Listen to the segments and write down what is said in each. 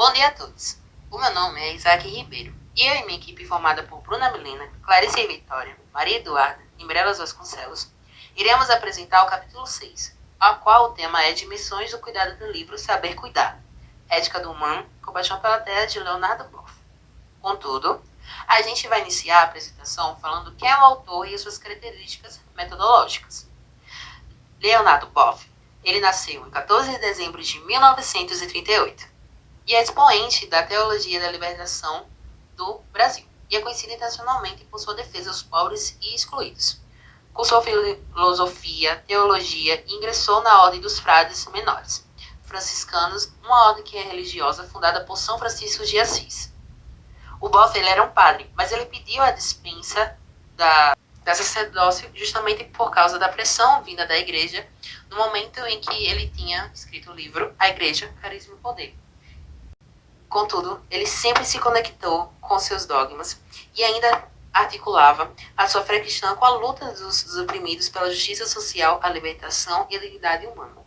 Bom dia a todos. O meu nome é Isaac Ribeiro e eu e minha equipe formada por Bruna Milena, Clarice e Vitória, Maria Eduarda e Mirelas Vasconcelos, iremos apresentar o capítulo 6, ao qual o tema é de missões do cuidado do livro Saber Cuidar, Ética do Humano, Compaixão pela Terra, de Leonardo Boff. Contudo, a gente vai iniciar a apresentação falando quem é o autor e suas características metodológicas. Leonardo Boff, ele nasceu em 14 de dezembro de 1938 e é expoente da teologia da libertação do Brasil e é conhecido internacionalmente por sua defesa dos pobres e excluídos. Cursou filosofia, teologia e ingressou na Ordem dos Frades Menores franciscanos, uma ordem que é religiosa fundada por São Francisco de Assis. O Boff, ele era um padre, mas ele pediu a dispensa da sacerdócio justamente por causa da pressão vinda da igreja no momento em que ele tinha escrito o livro A Igreja, Carisma e Poder. Contudo, ele sempre se conectou com seus dogmas e ainda articulava a sua fé cristã com a luta dos oprimidos pela justiça social, a libertação e a dignidade humana,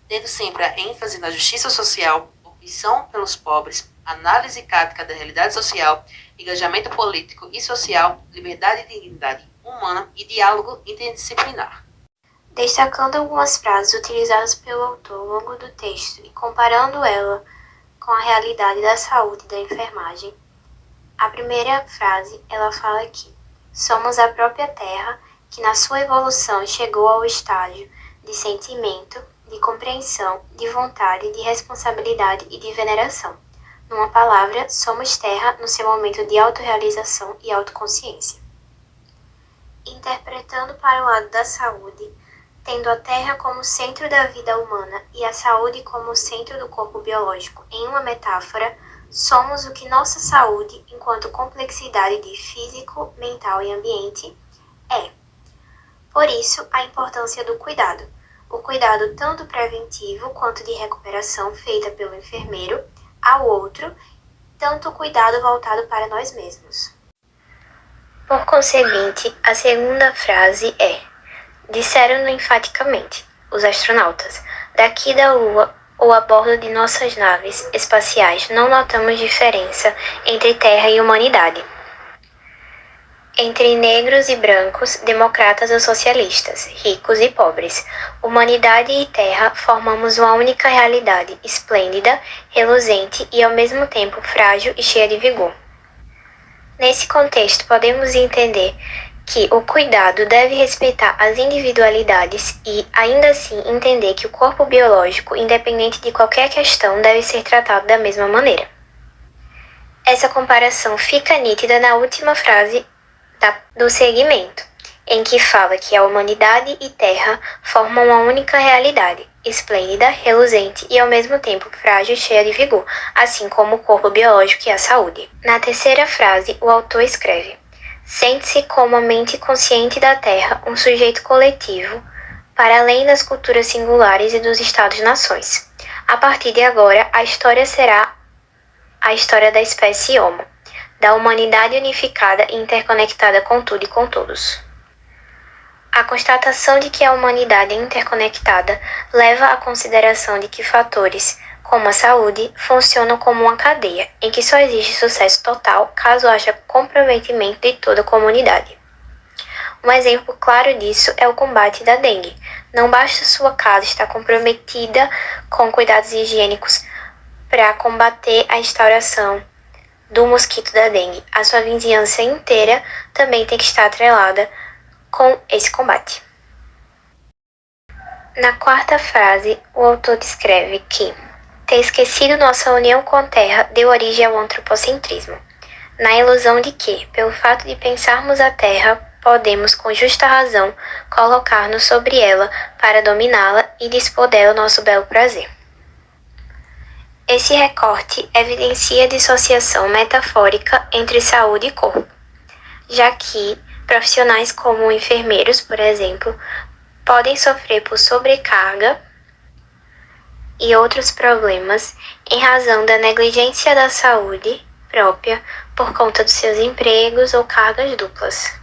tendo sempre a ênfase na justiça social, opção pelos pobres, análise crítica da realidade social, engajamento político e social, liberdade e dignidade humana e diálogo interdisciplinar. Destacando algumas frases utilizadas pelo autor ao longo do texto e comparando ela com a realidade da saúde e da enfermagem, a primeira frase, ela fala que somos a própria terra que na sua evolução chegou ao estágio de sentimento, de compreensão, de vontade, de responsabilidade e de veneração. Numa palavra, somos terra no seu momento de autorrealização e autoconsciência. Interpretando para o lado da saúde, tendo a terra como centro da vida humana e a saúde como centro do corpo biológico, em uma metáfora, somos o que nossa saúde, enquanto complexidade de físico, mental e ambiente, é. Por isso, a importância do cuidado. O cuidado tanto preventivo quanto de recuperação feita pelo enfermeiro ao outro, tanto o cuidado voltado para nós mesmos. Por conseguinte, a segunda frase é: disseram-no enfaticamente, os astronautas, daqui da Lua ou a bordo de nossas naves espaciais não notamos diferença entre terra e humanidade. Entre negros e brancos, democratas ou socialistas, ricos e pobres, humanidade e terra formamos uma única realidade, esplêndida, reluzente e ao mesmo tempo frágil e cheia de vigor. Nesse contexto, podemos entender que o cuidado deve respeitar as individualidades e, ainda assim, entender que o corpo biológico, independente de qualquer questão, deve ser tratado da mesma maneira. Essa comparação fica nítida na última frase do segmento, em que fala que a humanidade e terra formam uma única realidade, esplêndida, reluzente e ao mesmo tempo frágil e cheia de vigor, assim como o corpo biológico e a saúde. Na terceira frase, o autor escreve: sente-se como a mente consciente da terra um sujeito coletivo, para além das culturas singulares e dos estados-nações. A partir de agora, a história será a história da espécie Homo, da humanidade unificada e interconectada com tudo e com todos. A constatação de que a humanidade é interconectada leva à consideração de que fatores, como a saúde, funcionam como uma cadeia, em que só existe sucesso total caso haja comprometimento de toda a comunidade. Um exemplo claro disso é o combate da dengue. Não basta sua casa estar comprometida com cuidados higiênicos para combater a instauração do mosquito da dengue. A sua vizinhança inteira também tem que estar atrelada com esse combate. Na quarta frase, o autor descreve que ter esquecido nossa união com a Terra deu origem ao antropocentrismo, na ilusão de que, pelo fato de pensarmos a Terra, podemos, com justa razão, colocar-nos sobre ela para dominá-la e dispor dela o nosso belo prazer. Esse recorte evidencia a dissociação metafórica entre saúde e corpo, já que profissionais como enfermeiros, por exemplo, podem sofrer por sobrecarga e outros problemas em razão da negligência da saúde própria por conta dos seus empregos ou cargas duplas.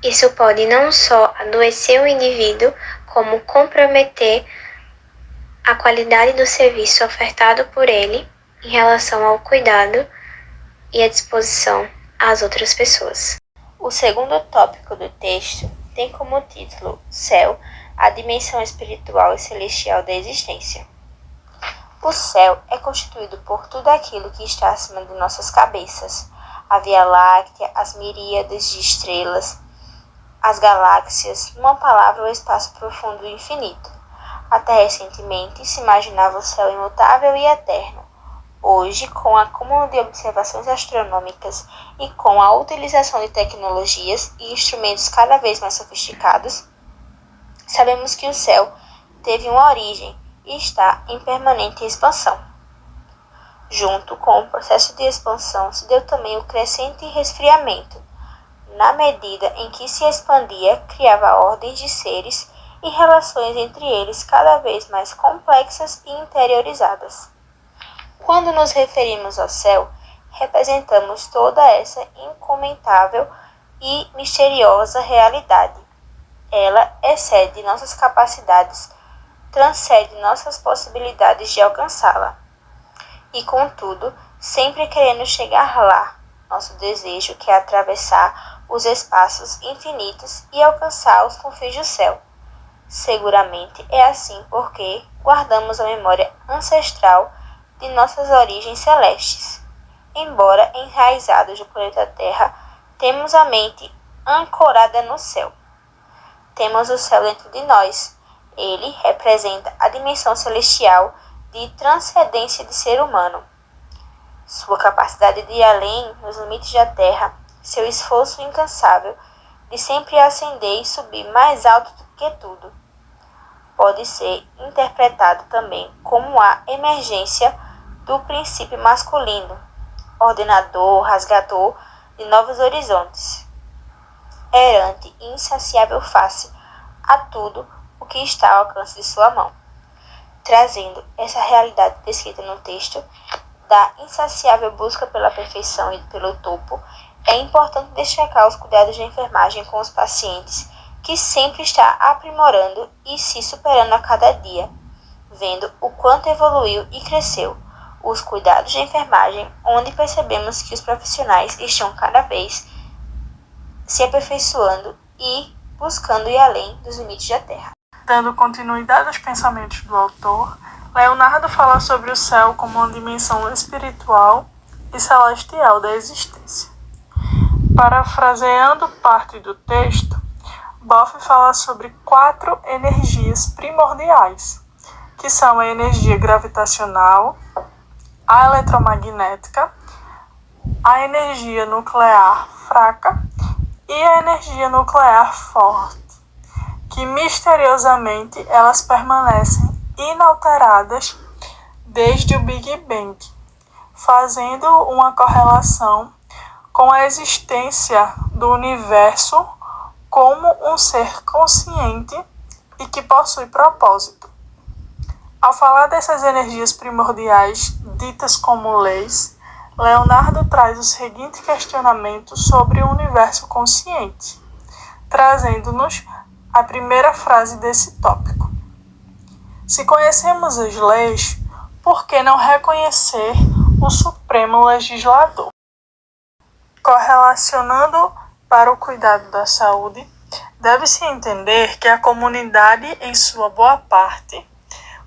Isso pode não só adoecer o indivíduo, como comprometer a qualidade do serviço ofertado por ele em relação ao cuidado e a disposição às outras pessoas. O segundo tópico do texto tem como título Céu, a dimensão espiritual e celestial da existência. O céu é constituído por tudo aquilo que está acima de nossas cabeças, a Via Láctea, as miríades de estrelas, as galáxias, numa palavra, o espaço profundo e infinito. Até recentemente se imaginava o céu imutável e eterno. Hoje, com o acúmulo de observações astronômicas e com a utilização de tecnologias e instrumentos cada vez mais sofisticados, sabemos que o céu teve uma origem e está em permanente expansão. Junto com o processo de expansão se deu também o crescente resfriamento. Na medida em que se expandia, criava ordens de seres e relações entre eles cada vez mais complexas e interiorizadas. Quando nos referimos ao céu, representamos toda essa incomentável e misteriosa realidade. Ela excede nossas capacidades, transcende nossas possibilidades de alcançá-la. E, contudo, sempre querendo chegar lá, nosso desejo que é atravessar os espaços infinitos e alcançar os confins do céu. Seguramente é assim porque guardamos a memória ancestral de nossas origens celestes. Embora enraizados no planeta Terra, temos a mente ancorada no céu. Temos o céu dentro de nós. Ele representa a dimensão celestial de transcendência de ser humano. Sua capacidade de ir além nos limites da Terra, seu esforço incansável de sempre ascender e subir mais alto do que tudo. Pode ser interpretado também como a emergência do princípio masculino, ordenador, rasgador de novos horizontes, errante e insaciável face a tudo o que está ao alcance de sua mão. Trazendo essa realidade descrita no texto, da insaciável busca pela perfeição e pelo topo, é importante destacar os cuidados de enfermagem com os pacientes, que sempre está aprimorando e se superando a cada dia, vendo o quanto evoluiu e cresceu os cuidados de enfermagem, onde percebemos que os profissionais estão cada vez se aperfeiçoando e buscando ir além dos limites da Terra. Dando continuidade aos pensamentos do autor, Leonardo fala sobre o céu como uma dimensão espiritual e celestial da existência. Parafraseando parte do texto, Boff fala sobre 4 energias primordiais, que são a energia gravitacional, a eletromagnética, a energia nuclear fraca e a energia nuclear forte, que misteriosamente elas permanecem inalteradas desde o Big Bang, fazendo uma correlação com a existência do universo como um ser consciente e que possui propósito. Ao falar dessas energias primordiais, ditas como leis, Leonardo traz o seguinte questionamento sobre o universo consciente, trazendo-nos a primeira frase desse tópico. Se conhecemos as leis, por que não reconhecer o Supremo Legislador? Correlacionando para o cuidado da saúde, deve-se entender que a comunidade, em sua boa parte,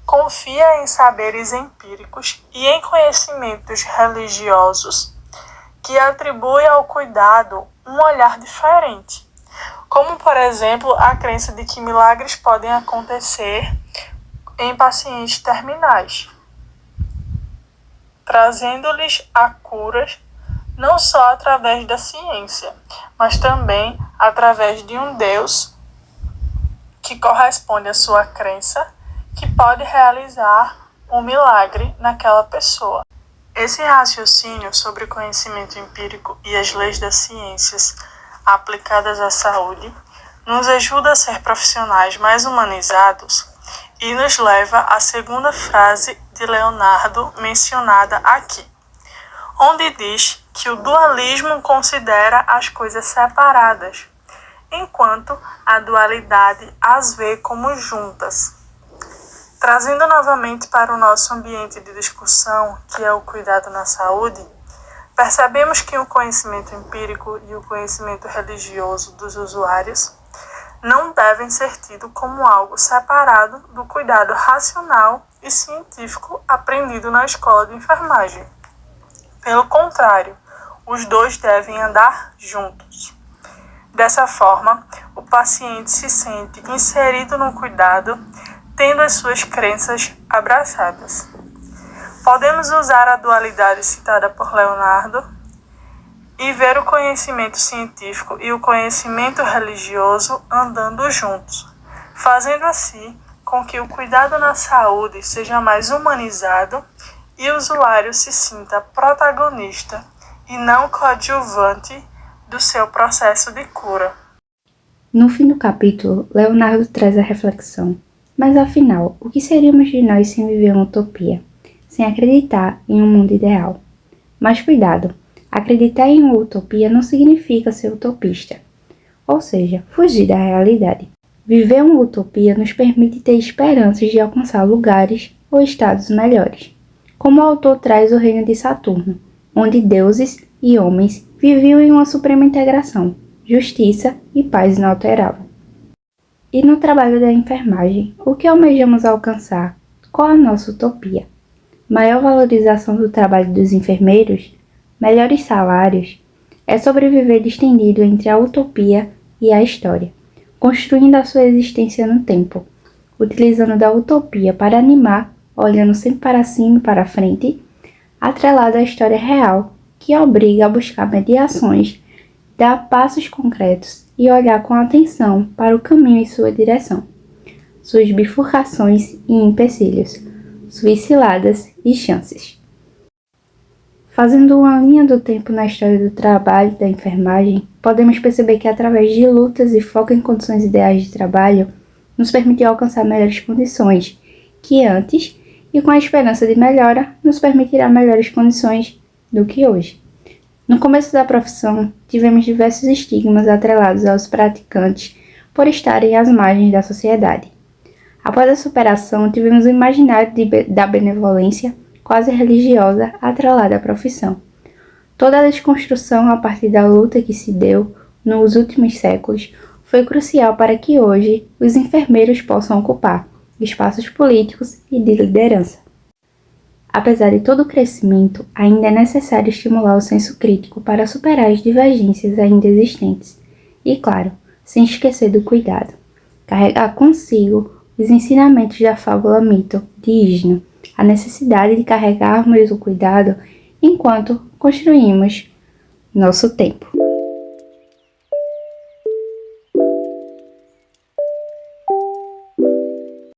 confia em saberes empíricos e em conhecimentos religiosos que atribuem ao cuidado um olhar diferente, como, por exemplo, a crença de que milagres podem acontecer em pacientes terminais, trazendo-lhes a curas não só através da ciência, mas também através de um Deus que corresponde à sua crença, que pode realizar um milagre naquela pessoa. Esse raciocínio sobre o conhecimento empírico e as leis das ciências aplicadas à saúde nos ajuda a ser profissionais mais humanizados e nos leva à segunda frase de Leonardo mencionada aqui, onde diz que o dualismo considera as coisas separadas, enquanto a dualidade as vê como juntas. Trazendo novamente para o nosso ambiente de discussão, que é o cuidado na saúde, percebemos que o conhecimento empírico e o conhecimento religioso dos usuários não devem ser tidos como algo separado do cuidado racional e científico aprendido na escola de enfermagem. Pelo contrário, os dois devem andar juntos. Dessa forma, o paciente se sente inserido no cuidado, tendo as suas crenças abraçadas. Podemos usar a dualidade citada por Leonardo e ver o conhecimento científico e o conhecimento religioso andando juntos, fazendo assim com que o cuidado na saúde seja mais humanizado e o usuário se sinta protagonista e não coadjuvante do seu processo de cura. No fim do capítulo, Leonardo traz a reflexão: mas afinal, o que seríamos de nós sem viver uma utopia, sem acreditar em um mundo ideal? Mas cuidado! Acreditar em uma utopia não significa ser utopista, ou seja, fugir da realidade. Viver uma utopia nos permite ter esperanças de alcançar lugares ou estados melhores. Como o autor traz o reino de Saturno, onde deuses e homens viviam em uma suprema integração, justiça e paz inalterável. E no trabalho da enfermagem, o que almejamos alcançar? Qual a nossa utopia? Maior valorização do trabalho dos enfermeiros? Melhores salários? É sobreviver distendido entre a utopia e a história, construindo a sua existência no tempo, utilizando da utopia para animar, olhando sempre para cima e para frente, atrelado à história real, que obriga a buscar mediações, dar passos concretos e olhar com atenção para o caminho em sua direção, suas bifurcações e empecilhos, suas ciladas e chances. Fazendo uma linha do tempo na história do trabalho da enfermagem, podemos perceber que através de lutas e foco em condições ideais de trabalho, nos permitiu alcançar melhores condições que antes, e com a esperança de melhora, nos permitirá melhores condições do que hoje. No começo da profissão, tivemos diversos estigmas atrelados aos praticantes por estarem às margens da sociedade. Após a superação, tivemos o imaginário da benevolência quase religiosa atrelada à profissão. Toda a desconstrução a partir da luta que se deu nos últimos séculos foi crucial para que hoje os enfermeiros possam ocupar espaços políticos e de liderança. Apesar de todo o crescimento, ainda é necessário estimular o senso crítico para superar as divergências ainda existentes e, claro, sem esquecer do cuidado. Carregar consigo os ensinamentos da fábula mito de Ígino, a necessidade de carregarmos o cuidado enquanto construímos nosso tempo.